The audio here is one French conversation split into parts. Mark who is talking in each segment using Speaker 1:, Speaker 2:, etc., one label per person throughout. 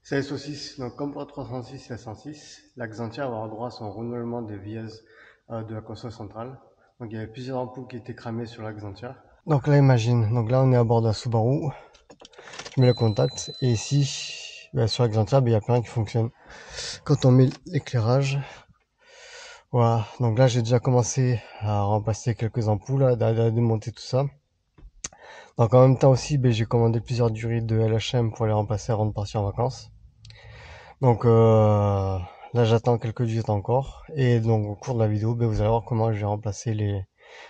Speaker 1: Salut saucisse, donc comme pour la 306 et la 106, la Xantia va avoir droit à son renouvellement de vieillesse de la console centrale. Donc il y avait plusieurs ampoules qui étaient cramées sur la Xantia. Donc là imagine, donc là on est à bord de la Subaru, je mets le contact et ici sur la Xantia il n'y a plus rien qui fonctionne. Quand on met l'éclairage, voilà, donc là j'ai déjà commencé à remplacer quelques ampoules, à démonter tout ça. Donc en même temps aussi j'ai commandé plusieurs durées de LHM pour les remplacer avant de partir en vacances. Donc là j'attends quelques minutes encore et donc au cours de la vidéo vous allez voir comment je vais remplacer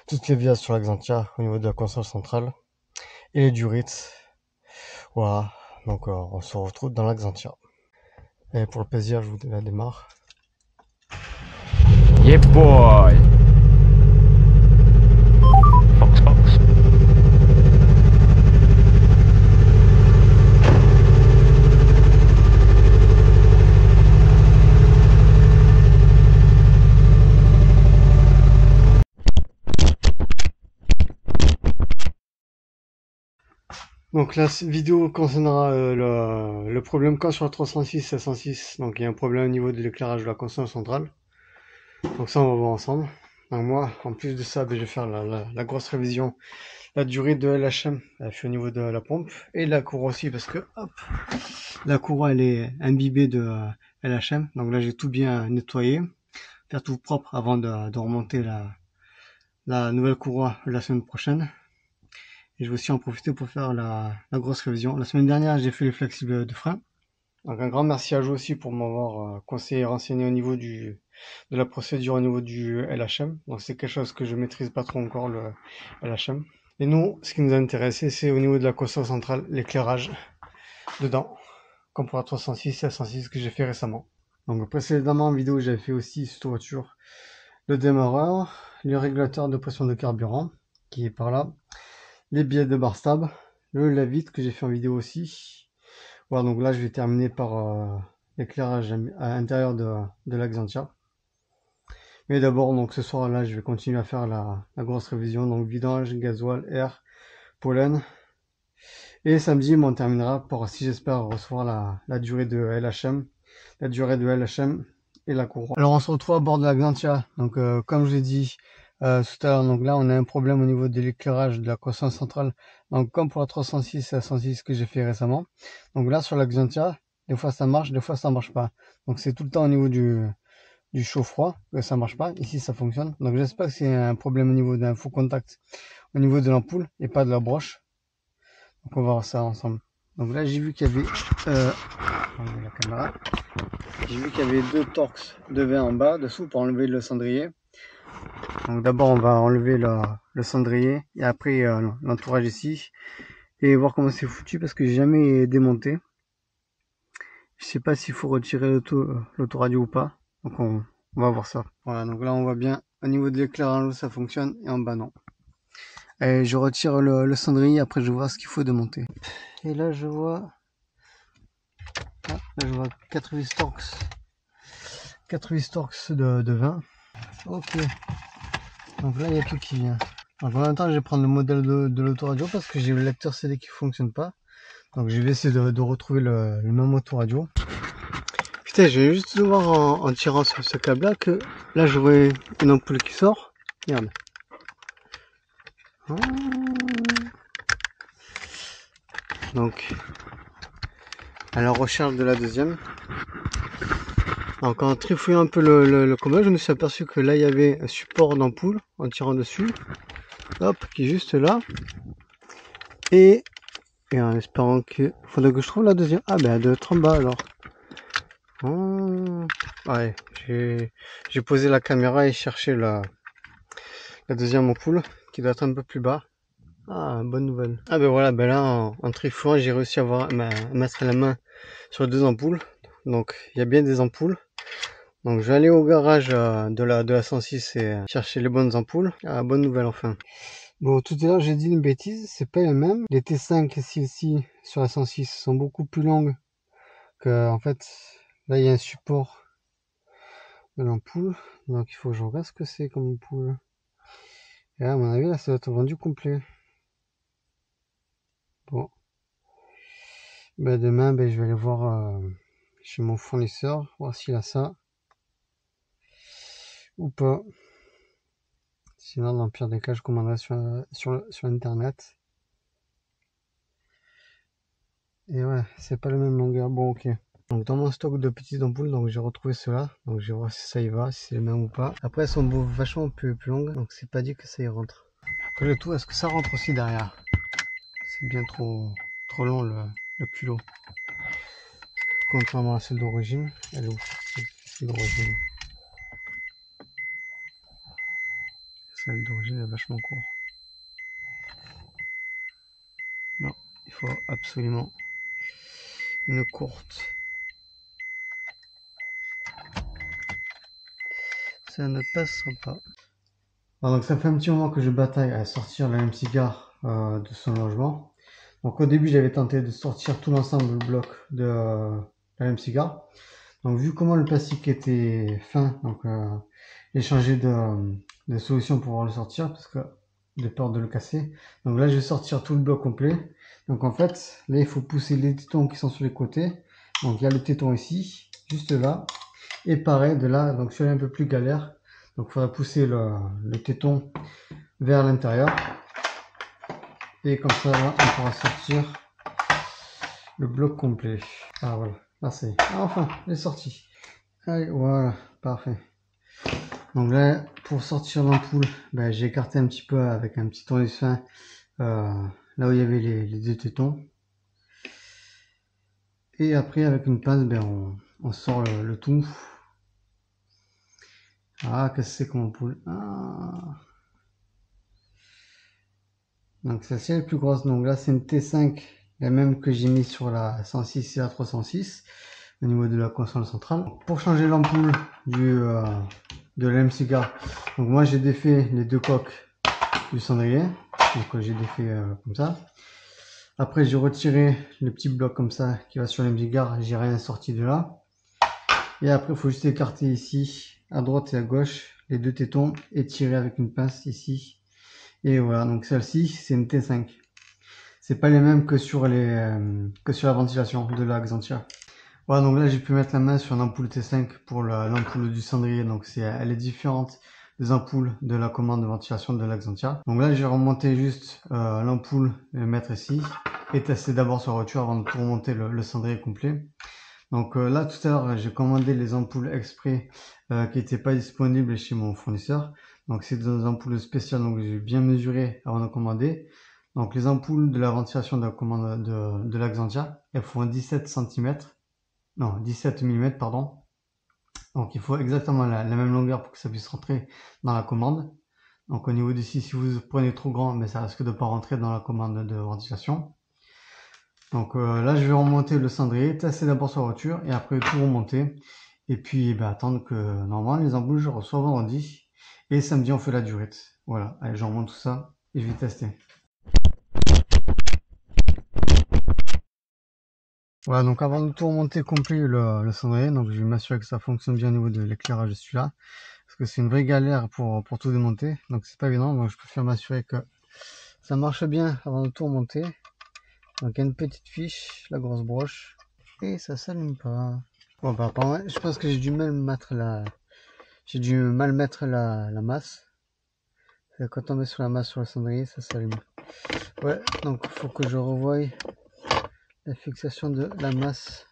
Speaker 1: toutes les vias sur la Xantia au niveau de la console centrale et les durites. Voilà, donc on se retrouve dans la Xantia. Et pour le plaisir je vous la démarre.
Speaker 2: Yeah boy. Fox Fox.
Speaker 1: Donc la vidéo concernera le problème quand sur la 306 et 106, donc il y a un problème au niveau de l'éclairage de la console centrale. Donc ça on va voir ensemble. Donc moi en plus de ça je vais faire la grosse révision, la durée de LHM, je suis au niveau de la pompe et de la courroie aussi parce que hop, la courroie elle est imbibée de LHM. Donc là j'ai tout bien nettoyé, faire tout propre avant de remonter la nouvelle courroie la semaine prochaine. Et je vais aussi en profiter pour faire la grosse révision. La semaine dernière j'ai fait les flexibles de frein. Donc un grand merci à Joe aussi pour m'avoir conseillé et renseigné au niveau de la procédure au niveau du LHM. Donc c'est quelque chose que je maîtrise pas trop encore, le LHM. Et nous, ce qui nous a intéressé, c'est au niveau de la console centrale, l'éclairage dedans, comme pour la 306 et la 106 que j'ai fait récemment. Donc précédemment en vidéo, j'avais fait aussi cette voiture le démarreur, le régulateur de pression de carburant, qui est par là, les billets de bar stab, le lave-vitre que j'ai fait en vidéo aussi. Voilà, donc là je vais terminer par l'éclairage à l'intérieur de la Xantia. Mais d'abord, donc ce soir là, je vais continuer à faire la grosse révision, donc vidange, gasoil, air, pollen. Et samedi, on terminera pour, si j'espère, recevoir la durée de LHM, la durée de LHM et la courroie. Alors on se retrouve à bord de la Xantia. Donc comme je l'ai dit tout à l'heure, donc là on a un problème au niveau de l'éclairage de la console centrale. Donc comme pour la 306 et la 106 que j'ai fait récemment. Donc là sur la Xantia, des fois ça marche, des fois ça marche pas. Donc c'est tout le temps au niveau du chaud-froid que ça marche pas. Ici ça fonctionne. Donc j'espère que c'est un problème au niveau d'un faux contact au niveau de l'ampoule et pas de la broche. Donc on va voir ça ensemble. Donc là j'ai vu qu'il y avait la caméra. J'ai vu qu'il y avait deux torx de V en bas dessous pour enlever le cendrier. Donc d'abord on va enlever le cendrier et après l'entourage ici et voir comment c'est foutu parce que j'ai jamais démonté. Je sais pas s'il faut retirer l'autoradio ou pas. Donc on va voir ça. Voilà, donc là on voit bien au niveau de l'éclairage ça fonctionne et en bas non. Et je retire le cendrier, après je vois ce qu'il faut démonter. Et là je vois, là je vois 4 vis Torx, 4 vis Torx de 20. Ok, donc là il y a tout qui vient. Donc en même temps je vais prendre le modèle de l'autoradio parce que j'ai le lecteur CD qui fonctionne pas. Donc je vais essayer de retrouver le même autoradio. Putain, je vais juste voir en tirant sur ce câble là que là je vois une ampoule qui sort. Merde. Donc à la recherche de la deuxième. Donc en trifouillant un peu le combat, je me suis aperçu que là il y avait un support d'ampoule en tirant dessus. Hop, qui est juste là. Et en espérant que... Faudrait que je trouve la deuxième. Ah ben elle doit être en bas alors. Ouais, j'ai posé la caméra et cherché la deuxième ampoule qui doit être un peu plus bas. Ah, bonne nouvelle. Ah ben voilà, ben là en trifouillant j'ai réussi à mettre la main sur les deux ampoules. Donc il y a bien des ampoules. Donc je vais aller au garage de la 106 et chercher les bonnes ampoules. Ah, bonne nouvelle enfin. Bon, tout à l'heure j'ai dit une bêtise, c'est pas les mêmes. Les T5 ici sur la 106 sont beaucoup plus longues que, en fait, là il y a un support de l'ampoule. Donc il faut que je regarde ce que c'est comme ampoule. Et là, à mon avis, là ça doit être vendu complet. Bon. Ben demain, je vais aller voir chez mon fournisseur, voir s'il a ça ou pas. Sinon, dans le pire des cas, je commanderai sur internet. Et ouais, c'est pas la même longueur. Bon, ok. Donc dans mon stock de petites ampoules, donc j'ai retrouvé cela. Donc je vais voir si ça y va, si c'est le même ou pas. Après, elles sont vachement plus longues, donc c'est pas dit que ça y rentre. Après le tout, est-ce que ça rentre aussi derrière? C'est bien trop long le culot. Contrairement à celle d'origine, elle est où celle d'origine? Celle d'origine est vachement courte. Non, il faut absolument une courte. Ça ne passera pas. Alors, donc ça fait un petit moment que je bataille à sortir la même cigare de son logement. Donc au début j'avais tenté de sortir tout l'ensemble bloc de la même cigare. Donc vu comment le plastique était fin, donc j'ai changé de solution pour pouvoir le sortir parce que de peur de le casser. Donc là je vais sortir tout le bloc complet. Donc en fait là il faut pousser les tétons qui sont sur les côtés. Donc il y a le téton ici, juste là. Et pareil de là, donc celui-là un peu plus galère. Donc il faudra pousser le téton vers l'intérieur. Et comme ça là, on pourra sortir le bloc complet. Ah voilà, là c'est... Ah, enfin, il est sorti. Allez, voilà, parfait. Donc là, pour sortir l'ampoule, ben, j'ai écarté un petit peu avec un petit tournevis fin là où il y avait les deux tétons. Et après, avec une pince, ben, on sort le tout. Ah, qu'est-ce que c'est comme ampoule? Ah. Donc celle-ci est plus grosse. Donc là, c'est une T5, la même que j'ai mis sur la 106 et la 306 au niveau de la console centrale. Pour changer l'ampoule de la même cigare, donc moi j'ai défait les deux coques du cendrier. Donc j'ai défait comme ça. Après j'ai retiré le petit bloc comme ça qui va sur la même cigare. J'ai rien sorti de là. Et après il faut juste écarter ici, à droite et à gauche, les deux tétons et tirer avec une pince ici. Et voilà, donc celle-ci c'est une T5. C'est pas les mêmes que sur la ventilation de la Xantia. Voilà, donc là j'ai pu mettre la main sur une ampoule T5 pour l'ampoule du cendrier. Donc elle est différente des ampoules de la commande de ventilation de la Xantia. Donc là j'ai remonté juste l'ampoule et le mettre ici et tester d'abord sur la voiture avant de tout remonter le cendrier complet. Donc là tout à l'heure j'ai commandé les ampoules exprès qui n'étaient pas disponibles chez mon fournisseur. Donc c'est des ampoules spéciales, donc j'ai bien mesuré avant de commander. Donc les ampoules de la ventilation de la commande de la Xantia, elles font 17 cm. Non, 17 mm, pardon. Donc il faut exactement la même longueur pour que ça puisse rentrer dans la commande. Donc au niveau d'ici, si vous prenez trop grand, mais ça risque de pas rentrer dans la commande de ventilation. Donc là, je vais remonter le cendrier, tester d'abord sur la voiture et après tout remonter. Et puis attendre que normalement les ampoules je reçois vendredi. Et samedi, on fait la durite. Voilà, allez, je remonte tout ça et je vais tester. Voilà, donc avant de tout remonter complet le cendrier, donc je vais m'assurer que ça fonctionne bien au niveau de l'éclairage de celui-là. Parce que c'est une vraie galère pour tout démonter. Donc c'est pas évident, donc je préfère m'assurer que ça marche bien avant de tout remonter. Donc il y a une petite fiche, la grosse broche. Et ça s'allume pas. Bon bah je pense que j'ai dû mal mettre la masse. Quand on met sur la masse sur le cendrier, ça s'allume. Ouais, donc il faut que je revoie la fixation de la masse.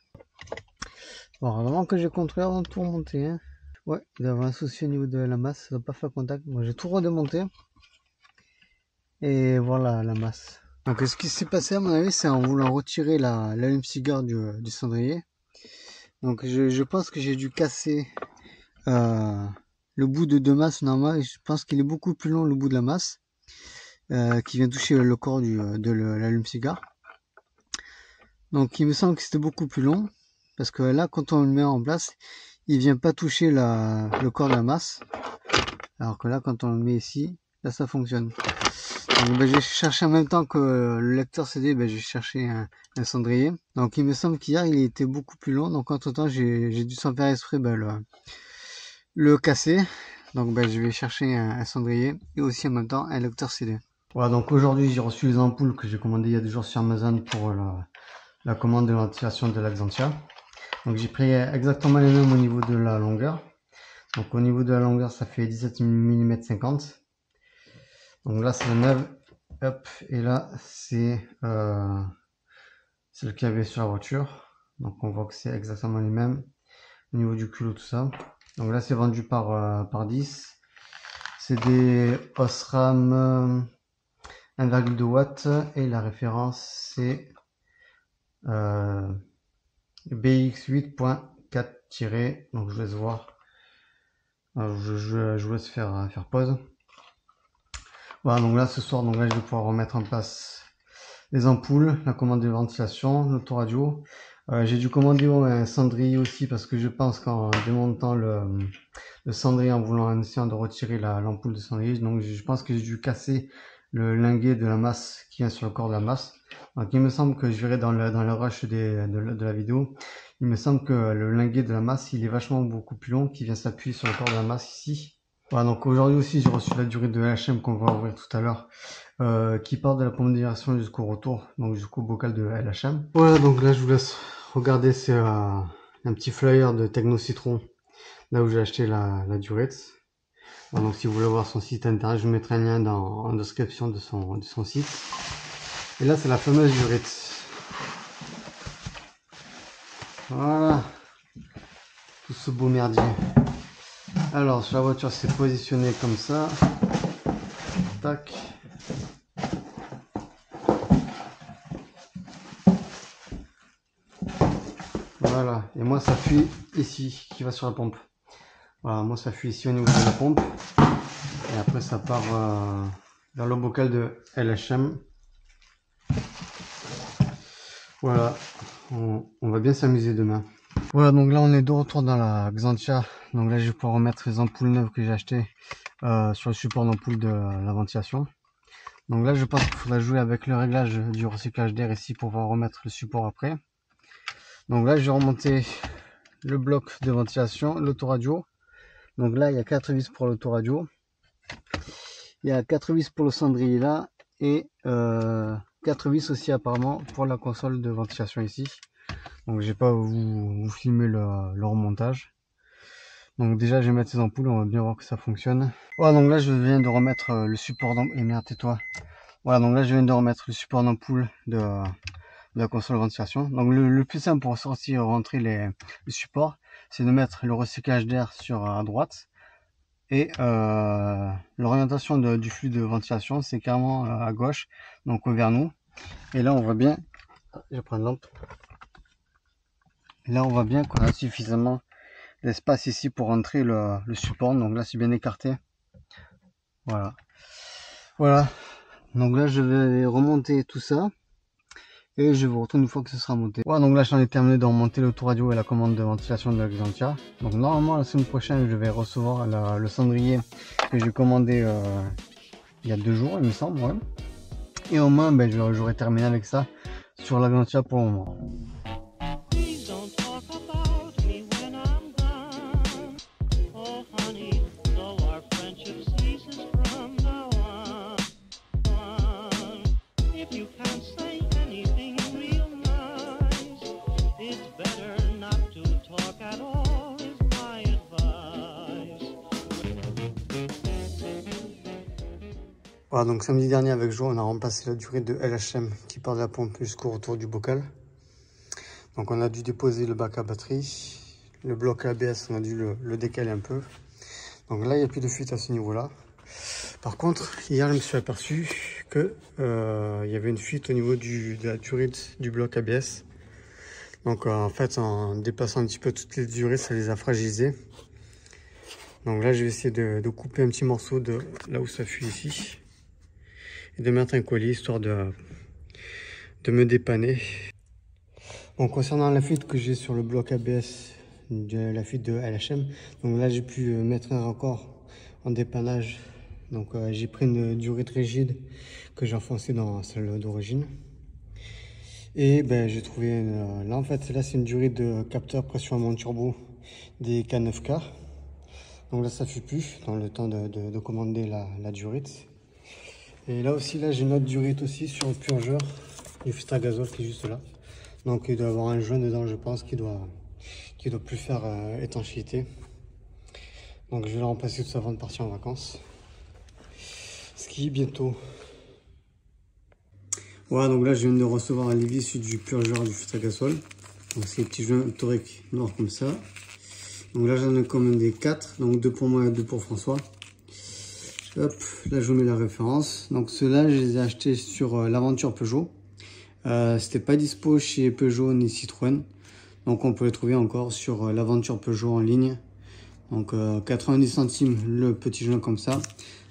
Speaker 1: Bon, vraiment que j'ai contrôlé avant de tout remonter. Hein. Ouais, il doit y avoir un souci au niveau de la masse, ça ne doit pas faire contact. Moi, j'ai tout redémonté. Et voilà la masse. Donc ce qui s'est passé à mon avis, c'est en voulant retirer l'allume-cigare du cendrier. Donc je pense que j'ai dû casser le bout de masse normal. Je pense qu'il est beaucoup plus long le bout de la masse qui vient toucher le corps de l'allume-cigare. Donc il me semble que c'était beaucoup plus long parce que là quand on le met en place, il vient pas toucher le corps de la masse. Alors que là quand on le met ici, là ça fonctionne. Donc j'ai cherché en même temps que le lecteur CD, j'ai cherché un cendrier. Donc il me semble qu'hier il était beaucoup plus long. Donc entre temps j'ai dû sans faire exprès le casser. Donc je vais chercher un cendrier et aussi en même temps un lecteur CD. Voilà, donc aujourd'hui j'ai reçu les ampoules que j'ai commandées il y a 2 jours sur Amazon pour la commande de ventilation de la Xantia. Donc j'ai pris exactement les mêmes au niveau de la longueur. Donc au niveau de la longueur, ça fait 17 mm 50. Donc là c'est le 9. Hop, et là c'est le qu'il y avait sur la voiture. Donc on voit que c'est exactement les mêmes au niveau du culot, tout ça. Donc là c'est vendu par 10. C'est des Osram 1,2 watts et la référence c'est BX8.4- donc je laisse voir. Je vous laisse faire pause. Voilà, donc là ce soir, donc là je vais pouvoir remettre en place les ampoules, la commande de ventilation, l'autoradio. J'ai dû commander un cendrier aussi parce que je pense qu'en démontant le cendrier, en voulant en essayant de retirer l'ampoule de cendrier, donc je pense que j'ai dû casser le linguet de la masse qui vient sur le corps de la masse. Donc il me semble que je verrai dans le rush de la vidéo, il me semble que le linguet de la masse il est vachement beaucoup plus long, qui vient s'appuyer sur le corps de la masse ici. Voilà, donc aujourd'hui aussi j'ai reçu la durée de LHM qu'on va ouvrir tout à l'heure, qui part de la pompe d'éversion jusqu'au retour, donc jusqu'au bocal de LHM. Voilà, donc là je vous laisse regarder, c'est un petit flyer de Techno Citron, là où j'ai acheté la durée. Voilà, donc si vous voulez voir son site internet, je vous mettrai un lien en description de son site. Et là c'est la fameuse durée. Voilà, tout ce beau merdier. Alors sur la voiture c'est positionné comme ça, tac. Voilà, et moi ça fuit ici, qui va sur la pompe. Voilà, moi ça fuit ici au niveau de la pompe, et après ça part vers le bocal de LHM. Voilà, on va bien s'amuser demain. Voilà, donc là on est de retour dans la Xantia. Donc là je vais pouvoir remettre les ampoules neuves que j'ai achetées sur le support d'ampoule de la ventilation. Donc là je pense qu'il faudra jouer avec le réglage du recyclage d'air ici pour pouvoir remettre le support après. Donc là je vais remonter le bloc de ventilation, l'autoradio. Donc là il y a 4 vis pour l'autoradio, il y a 4 vis pour le cendrier là, et 4 vis aussi apparemment pour la console de ventilation ici. Donc je vais pas vous filmer le remontage. Donc déjà je vais mettre ces ampoules, on va bien voir que ça fonctionne. Voilà, donc là je viens de remettre le support d'ampoule, et merde tais-toi. Voilà, donc là je viens de remettre le support d'ampoule de la console de ventilation. Donc le plus simple pour sortir rentrer les supports, c'est de mettre le recyclage d'air sur à droite, et l'orientation du flux de ventilation c'est carrément à gauche, donc vers nous. Et là on voit bien, je prends une lampe, et là on voit bien qu'on a suffisamment d'espace ici pour rentrer le support. Donc là c'est bien écarté. Voilà, voilà, donc là je vais remonter tout ça et je vous retrouve une fois que ce sera monté. Voilà, donc là j'en ai terminé de remonter l'autoradio et la commande de ventilation de la Xantia. Donc normalement la semaine prochaine je vais recevoir le cendrier que j'ai commandé il y a 2 jours il me semble, ouais. Et au moins ben, j'aurai terminé avec ça sur la Xantia pour le moment. Voilà, donc samedi dernier avec Jo, on a remplacé la durée de LHM qui part de la pompe jusqu'au retour du bocal. Donc on a dû déposer le bac à batterie, le bloc ABS, on a dû le décaler un peu. Donc là il n'y a plus de fuite à ce niveau là. Par contre hier je me suis aperçu que il y avait une fuite au niveau de la durée du bloc ABS. Donc en fait en dépassant un petit peu toutes les durées ça les a fragilisées. Donc là je vais essayer de couper un petit morceau de là où ça fuit ici, et de mettre un collier histoire de me dépanner. Bon, concernant la fuite que j'ai sur le bloc ABS, la fuite de LHM, donc là j'ai pu mettre un raccord en dépannage. Donc j'ai pris une durée rigide que j'ai enfoncé dans celle d'origine, et ben j'ai trouvé là en fait là c'est une durée de capteur pression amont turbo des K9K. Donc là ça fuit plus dans le temps de commander la durée. Et là aussi, là j'ai une autre durite aussi sur le purgeur du filtre à gazole qui est juste là. Donc il doit y avoir un joint dedans, je pense, qui doit qui doit plus faire étanchéité. Donc je vais le remplacer tout ça avant de partir en vacances. Ski bientôt. Voilà, donc là je viens de recevoir les vis du purgeur du filtre à gasoil. Donc c'est les petits joints toriques noirs comme ça. Donc là j'en ai commandé 4, donc 2 pour moi et 2 pour François. Hop, là je vous mets la référence. Donc ceux-là je les ai achetés sur l'aventure Peugeot. C'était pas dispo chez Peugeot ni Citroën. Donc on peut les trouver encore sur l'aventure Peugeot en ligne. Donc 90 centimes le petit joint comme ça.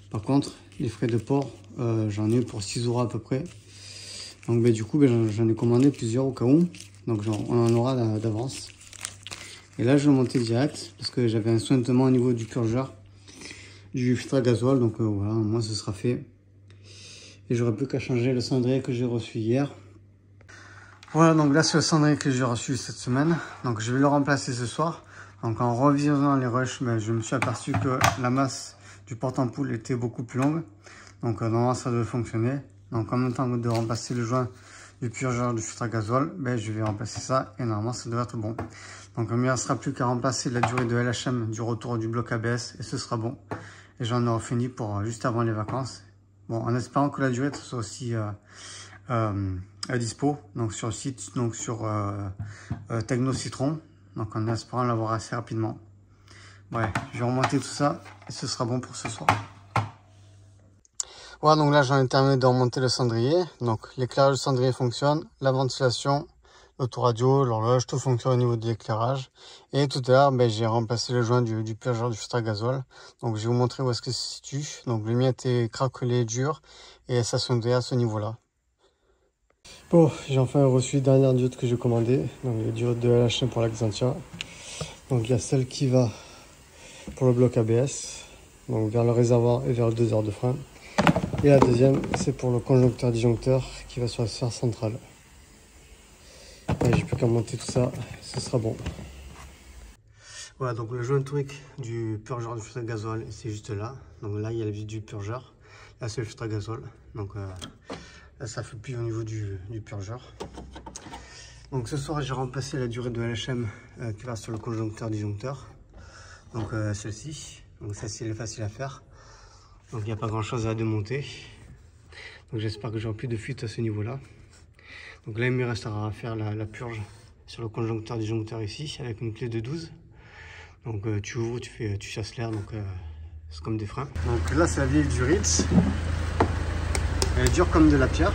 Speaker 1: Par contre les frais de port j'en ai pour 6 € à peu près. Donc du coup j'en ai commandé plusieurs au cas où. Donc on en aura d'avance. Et là je vais monter direct parce que j'avais un sointement au niveau du purgeur du filtre à gasoil. Donc voilà, moi ce sera fait. Et j'aurai plus qu'à changer le cendrier que j'ai reçu hier. Voilà, donc là c'est le cendrier que j'ai reçu cette semaine. Donc je vais le remplacer ce soir. Donc en revisionnant les rushs, je me suis aperçu que la masse du porte-ampoule était beaucoup plus longue. Donc normalement ça devait fonctionner. Donc en même temps de remplacer le joint du purgeur du filtre à gasoil, je vais remplacer ça et normalement ça devrait être bon. Donc il ne sera plus qu'à remplacer la durée de LHM du retour du bloc ABS et ce sera bon. Et j'en aurai fini pour juste avant les vacances. Bon, en espérant que la durée soit aussi à dispo, donc sur le site, donc sur Techno Citron. Donc en espérant l'avoir assez rapidement. Ouais, je vais remonter tout ça et ce sera bon pour ce soir. Voilà, donc là j'en ai terminé de remonter le cendrier. Donc l'éclairage du cendrier fonctionne, la ventilation, l'autoradio, l'horloge, tout fonctionne au niveau de l'éclairage. Et tout à l'heure, j'ai remplacé le joint du purgeur du filtre à gasoil. Donc je vais vous montrer où est-ce que se situe. Donc le mien était craquelé dur et ça sondait à ce niveau-là. Bon, j'ai enfin reçu la dernière diode que j'ai commandée. Donc les diodes de LHM pour la Xantia. Donc il y a celle qui va pour le bloc ABS, donc vers le réservoir et vers le doseur de frein. Et la deuxième, c'est pour le conjoncteur disjoncteur qui va sur la sphère centrale. J'ai plus qu'à monter tout ça, ce sera bon. Voilà, donc le joint torique du purgeur du filtre à gasoil, c'est juste là. Donc là, il y a le vis du purgeur. Là, c'est le filtre à gasoil. Donc là, ça fait plus au niveau du purgeur. Donc ce soir, j'ai remplacé la durée de LHM qui va sur le conjoncteur disjoncteur. Donc celle-ci. Donc celle-ci, elle est facile à faire. Donc il n'y a pas grand chose à démonter. Donc j'espère que j'aurai plus de fuite à ce niveau-là. Donc là il me restera à faire la purge sur le conjoncteur disjoncteur ici avec une clé de 12. Donc tu ouvres, tu chasses l'air, donc c'est comme des freins. Donc là c'est la vieille du Ritz. Elle est dure comme de la pierre.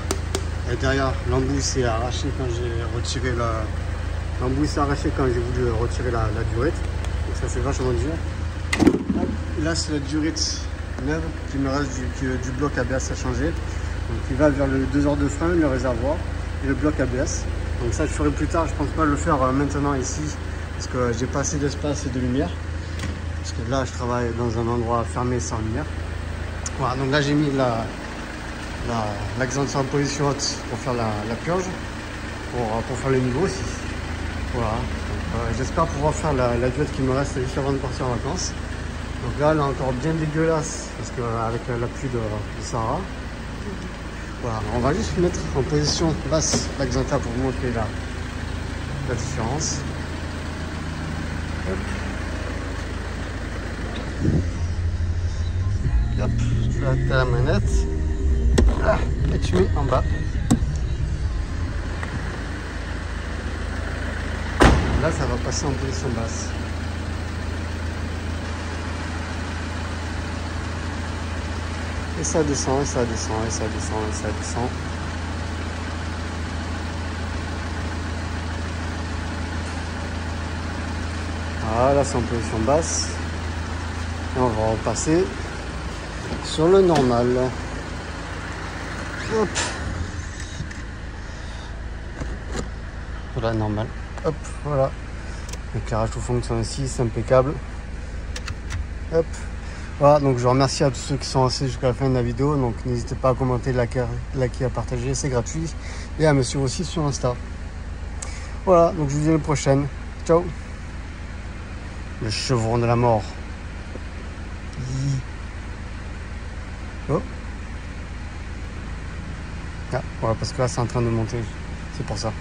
Speaker 1: Et derrière l'embout s'est arraché quand j'ai retiré l'embout s'est arraché quand j'ai voulu retirer la durite. Donc ça c'est vachement dur. Là c'est la durite neuve qui me reste du bloc ABS à changer. Donc il va vers le doseur de frein, le réservoir et le bloc ABS. Donc ça je ferai plus tard, je pense pas le faire maintenant ici parce que j'ai pas assez d'espace et de lumière. Parce que là je travaille dans un endroit fermé sans lumière. Voilà, donc là j'ai mis la Xantia en position haute pour faire la purge, pour faire le niveau aussi. Voilà, j'espère pouvoir faire la duette qui me reste juste avant de partir en vacances. Donc là, elle est encore bien dégueulasse parce qu'avec la pluie de Sahara. Voilà, on va juste mettre en position basse la Xantia pour vous montrer la différence. Hop. Hop, tu as la manette. Ah, et tu mets en bas. Là, ça va passer en position basse. Et ça descend, et ça descend, et ça descend, et ça descend. Voilà, c'est en position basse. Et on va repasser sur le normal. Hop. Voilà, normal. Hop, voilà. L'éclairage tout fonctionne aussi, c'est impeccable. Hop. Voilà, donc je remercie à tous ceux qui sont restés jusqu'à la fin de la vidéo. Donc n'hésitez pas à commenter, liker, à partager, c'est gratuit. Et à me suivre aussi sur Insta. Voilà, donc je vous dis à la prochaine. Ciao. Le chevron de la mort. Oh. Ah, voilà, parce que là c'est en train de monter. C'est pour ça.